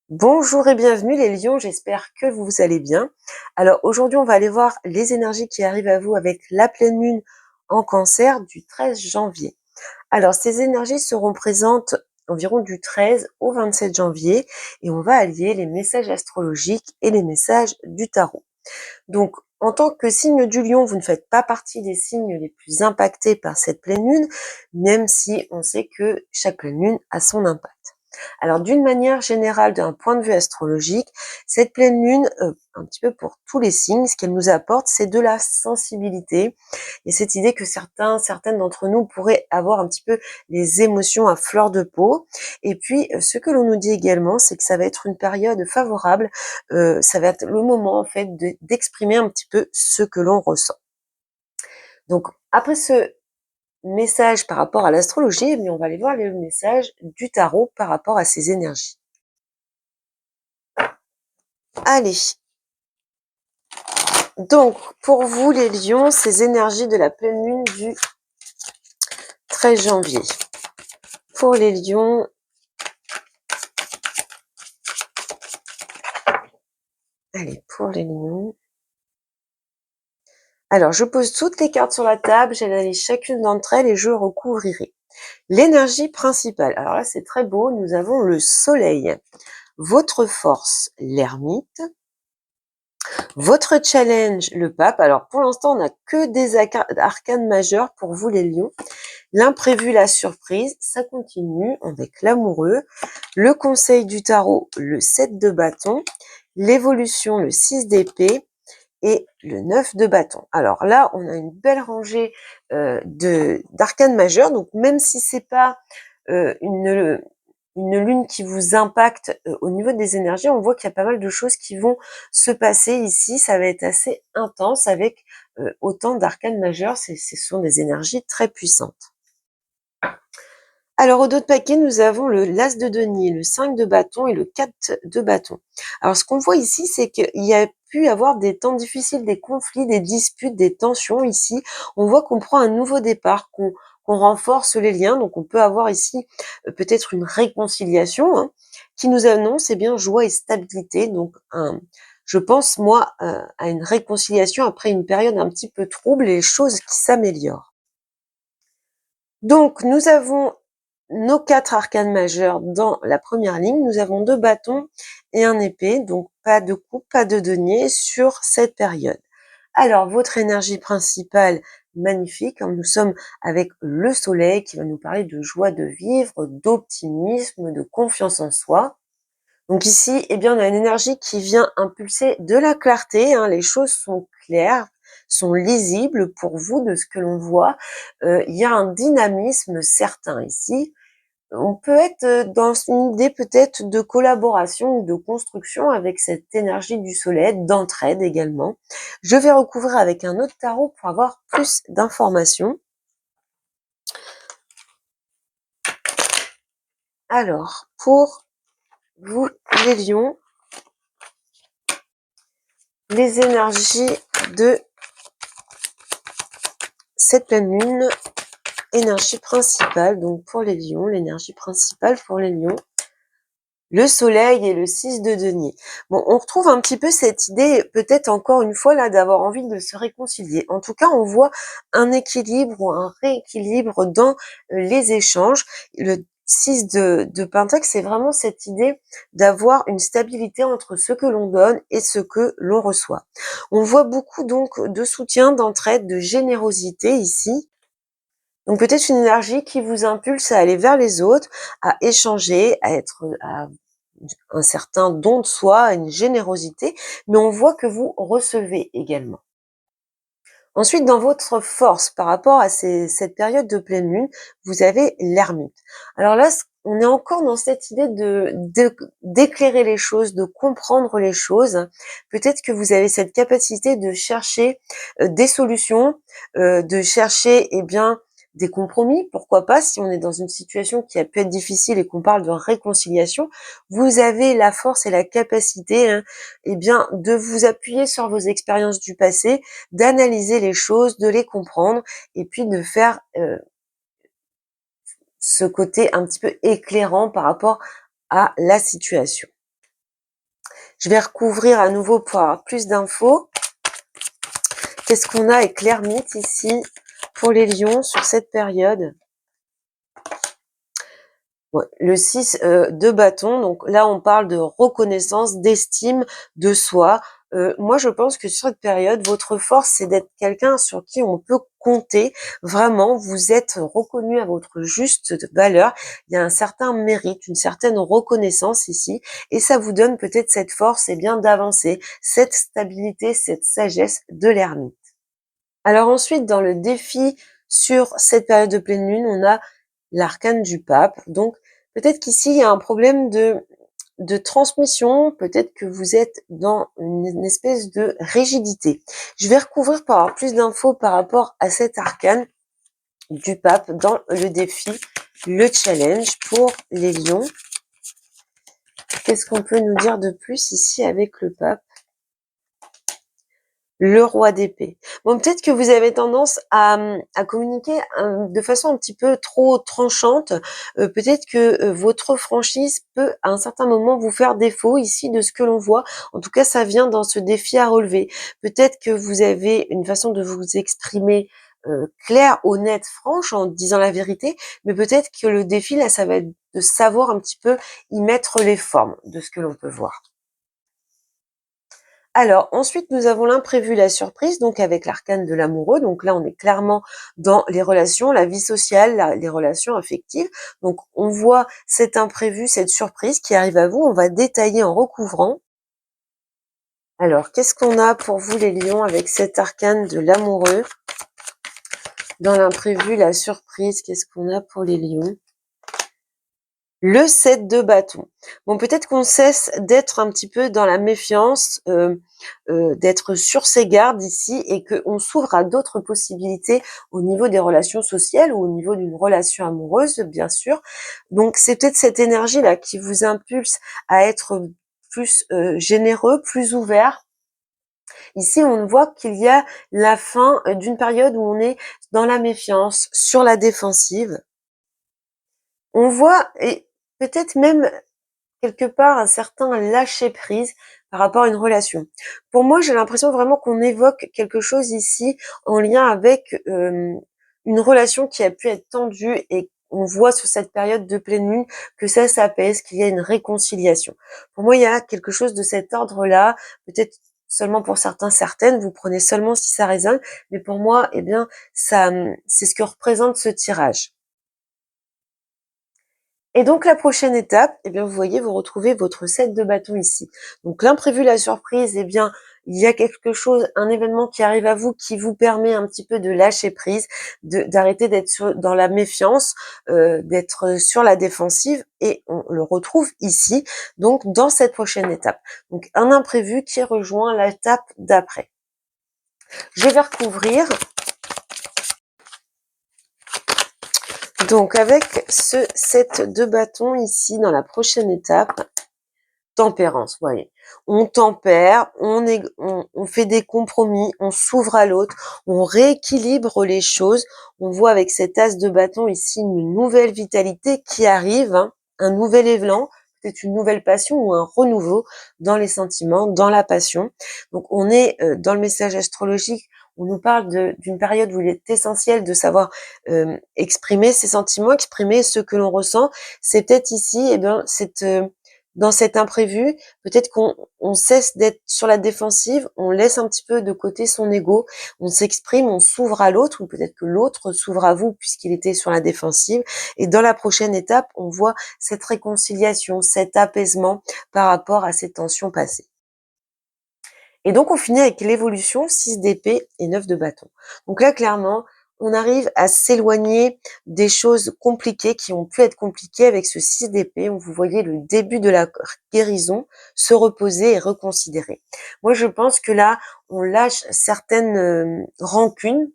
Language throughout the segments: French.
Bonjour et bienvenue les lions, j'espère que vous allez bien. Alors aujourd'hui on va aller voir les énergies qui arrivent à vous avec la pleine lune en cancer du 13 janvier. Alors ces énergies seront présentes environ du 13 au 27 janvier et on va allier les messages astrologiques et les messages du tarot. Donc en tant que signe du lion, vous ne faites pas partie des signes les plus impactés par cette pleine lune, même si on sait que chaque pleine lune a son impact. Alors d'une manière générale, d'un point de vue astrologique, cette pleine lune, un petit peu pour tous les signes, ce qu'elle nous apporte, c'est de la sensibilité et cette idée que certaines d'entre nous pourraient avoir un petit peu les émotions à fleur de peau. Et puis, ce que l'on nous dit également, c'est que ça va être une période favorable, ça va être le moment en fait d'exprimer un petit peu ce que l'on ressent. Donc après ce message par rapport à l'astrologie, eh bien, on va aller voir le message du tarot par rapport à ces énergies. Allez, donc pour vous les lions, ces énergies de la pleine lune du 13 janvier. Pour les lions, allez, pour les lions. Alors, je pose toutes les cartes sur la table, j'analyse chacune d'entre elles et je recouvrirai. L'énergie principale, alors là c'est très beau, nous avons le soleil. Votre force, l'ermite. Votre challenge, le pape. Alors pour l'instant, on n'a que des arcanes majeures pour vous les lions. L'imprévu, la surprise, ça continue avec l'amoureux. Le conseil du tarot, le 7 de bâton. L'évolution, le 6 d'épée. Et le 9 de bâton. Alors là, on a une belle rangée d'arcanes majeures. Donc même si c'est pas une lune qui vous impacte au niveau des énergies, on voit qu'il y a pas mal de choses qui vont se passer ici. Ça va être assez intense avec autant d'arcanes majeures. Ce sont des énergies très puissantes. Alors au dos de paquet, nous avons le l'as de denier, le 5 de bâton et le 4 de bâton. Alors ce qu'on voit ici, c'est qu'il y a pu avoir des temps difficiles, des conflits, des disputes, des tensions ici. On voit qu'on prend un nouveau départ, qu'on renforce les liens. Donc on peut avoir ici peut-être une réconciliation qui nous annonce bien joie et stabilité. Donc je pense moi à une réconciliation après une période un petit peu trouble et les choses qui s'améliorent. Donc nous avons nos 4 arcanes majeures dans la première ligne. Nous avons 2 bâtons et un épée, donc pas de coupe, pas de denier sur cette période. Alors votre énergie principale, magnifique, nous sommes avec le soleil qui va nous parler de joie de vivre, d'optimisme, de confiance en soi. Donc ici, bien, on a une énergie qui vient impulser de la clarté, les choses sont claires, sont lisibles pour vous de ce que l'on voit. Il y a un dynamisme certain ici. On peut être dans une idée peut-être de collaboration ou de construction avec cette énergie du soleil, d'entraide également. Je vais recouvrir avec un autre tarot pour avoir plus d'informations. Alors, pour vous les lions, les énergies de cette pleine lune, énergie principale, donc pour les lions, l'énergie principale pour les lions, le soleil et le 6 de denier. Bon, on retrouve un petit peu cette idée, peut-être encore une fois là, d'avoir envie de se réconcilier. En tout cas, on voit un équilibre ou un rééquilibre dans les échanges. Le 6 de Pentacle, c'est vraiment cette idée d'avoir une stabilité entre ce que l'on donne et ce que l'on reçoit. On voit beaucoup donc de soutien, d'entraide, de générosité ici. Donc peut-être une énergie qui vous impulse à aller vers les autres, à échanger, à un certain don de soi, une générosité, mais on voit que vous recevez également. Ensuite, dans votre force par rapport à cette période de pleine lune, vous avez l'ermite. Alors là, on est encore dans cette idée d'éclairer les choses, de comprendre les choses. Peut-être que vous avez cette capacité de chercher des solutions, de chercher, des compromis. Pourquoi pas, si on est dans une situation qui a pu être difficile et qu'on parle de réconciliation, vous avez la force et la capacité, de vous appuyer sur vos expériences du passé, d'analyser les choses, de les comprendre et puis de faire ce côté un petit peu éclairant par rapport à la situation. Je vais recouvrir à nouveau pour avoir plus d'infos. Qu'est-ce qu'on a avec l'ermite ici pour les lions sur cette période? Ouais, le 6 de bâton, donc là on parle de reconnaissance, d'estime de soi. Moi je pense que sur cette période, votre force c'est d'être quelqu'un sur qui on peut compter. Vraiment, vous êtes reconnu à votre juste valeur. Il y a un certain mérite, une certaine reconnaissance ici, et ça vous donne peut-être cette force et bien d'avancer, cette stabilité, cette sagesse de l'ermite. Alors ensuite, dans le défi sur cette période de pleine lune, on a l'arcane du pape. Donc peut-être qu'ici, il y a un problème de transmission, peut-être que vous êtes dans une espèce de rigidité. Je vais recouvrir pour avoir plus d'infos par rapport à cet arcane du pape dans le défi, le challenge pour les lions. Qu'est-ce qu'on peut nous dire de plus ici avec le pape? Le roi d'épée. Bon, peut-être que vous avez tendance à communiquer de façon un petit peu trop tranchante. Peut-être que votre franchise peut à un certain moment vous faire défaut ici de ce que l'on voit. En tout cas, ça vient dans ce défi à relever. Peut-être que vous avez une façon de vous exprimer claire, honnête, franche, en disant la vérité, mais peut-être que le défi, là, ça va être de savoir un petit peu y mettre les formes de ce que l'on peut voir. Alors, ensuite, nous avons l'imprévu, la surprise, donc avec l'arcane de l'amoureux. Donc là, on est clairement dans les relations, la vie sociale, les relations affectives. Donc, on voit cet imprévu, cette surprise qui arrive à vous. On va détailler en recouvrant. Alors, qu'est-ce qu'on a pour vous, les lions, avec cet arcane de l'amoureux? Dans l'imprévu, la surprise, qu'est-ce qu'on a pour les lions? Le 7 de bâton. Bon, peut-être qu'on cesse d'être un petit peu dans la méfiance, d'être sur ses gardes ici et qu'on s'ouvre à d'autres possibilités au niveau des relations sociales ou au niveau d'une relation amoureuse, bien sûr. Donc, c'est peut-être cette énergie-là qui vous impulse à être plus généreux, plus ouvert. Ici, on voit qu'il y a la fin d'une période où on est dans la méfiance, sur la défensive. On voit, et peut-être même quelque part un certain lâcher prise par rapport à une relation. Pour moi, j'ai l'impression vraiment qu'on évoque quelque chose ici en lien avec une relation qui a pu être tendue, et on voit sur cette période de pleine lune que ça s'apaise, qu'il y a une réconciliation. Pour moi, il y a quelque chose de cet ordre-là, peut-être seulement pour certains, certaines, vous prenez seulement si ça résonne, mais pour moi, eh bien, ça, c'est ce que représente ce tirage. Et donc la prochaine étape, eh bien vous voyez, vous retrouvez votre 7 de bâton ici. Donc l'imprévu, la surprise, eh bien il y a quelque chose, un événement qui arrive à vous qui vous permet un petit peu de lâcher prise, d'arrêter d'être dans la méfiance, d'être sur la défensive, et on le retrouve ici, donc dans cette prochaine étape. Donc un imprévu qui rejoint l'étape d'après. Je vais recouvrir. Donc avec ce 7 de bâton ici dans la prochaine étape, tempérance, voyez. On tempère, on fait des compromis, on s'ouvre à l'autre, on rééquilibre les choses. On voit avec cet as de bâton ici une nouvelle vitalité qui arrive, hein, un nouvel élan, peut-être une nouvelle passion ou un renouveau dans les sentiments, dans la passion. Donc on est dans le message astrologique, on nous parle d'une période où il est essentiel de savoir exprimer ses sentiments, exprimer ce que l'on ressent. C'est peut-être ici, eh bien, dans cet imprévu, peut-être qu'on cesse d'être sur la défensive, on laisse un petit peu de côté son ego, on s'exprime, on s'ouvre à l'autre, ou peut-être que l'autre s'ouvre à vous puisqu'il était sur la défensive. Et dans la prochaine étape, on voit cette réconciliation, cet apaisement par rapport à ces tensions passées. Et donc, on finit avec l'évolution 6 d'épée et 9 de bâton. Donc là, clairement, on arrive à s'éloigner des choses compliquées qui ont pu être compliquées avec ce 6 d'épée. Vous voyez le début de la guérison, se reposer et reconsidérer. Moi, je pense que là, on lâche certaines rancunes,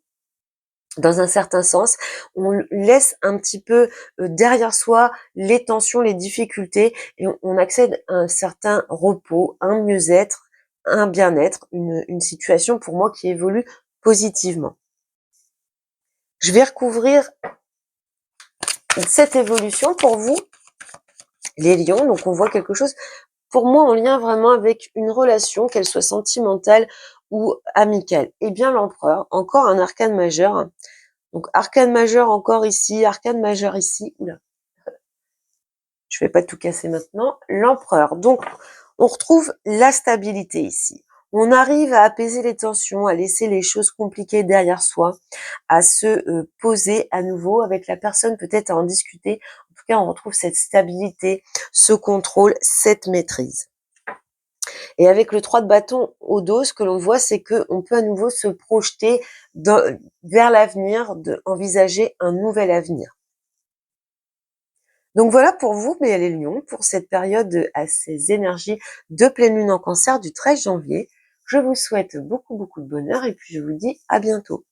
dans un certain sens. On laisse un petit peu derrière soi les tensions, les difficultés, et on accède à un certain repos, un mieux-être, un bien-être, une situation pour moi qui évolue positivement. Je vais recouvrir cette évolution pour vous, les lions. Donc on voit quelque chose pour moi en lien vraiment avec une relation, qu'elle soit sentimentale ou amicale. Eh bien l'empereur, encore un arcane majeur. Donc arcane majeur encore ici, arcane majeur ici. Oula, je vais pas tout casser maintenant. L'empereur. Donc on retrouve la stabilité ici. On arrive à apaiser les tensions, à laisser les choses compliquées derrière soi, à se poser à nouveau avec la personne, peut-être à en discuter. En tout cas, on retrouve cette stabilité, ce contrôle, cette maîtrise. Et avec le 3 de bâton au dos, ce que l'on voit, c'est qu'on peut à nouveau se projeter vers l'avenir, envisager un nouvel avenir. Donc voilà pour vous, les lions, pour cette période à ces énergies de pleine lune en cancer du 13 janvier. Je vous souhaite beaucoup, beaucoup de bonheur et puis je vous dis à bientôt.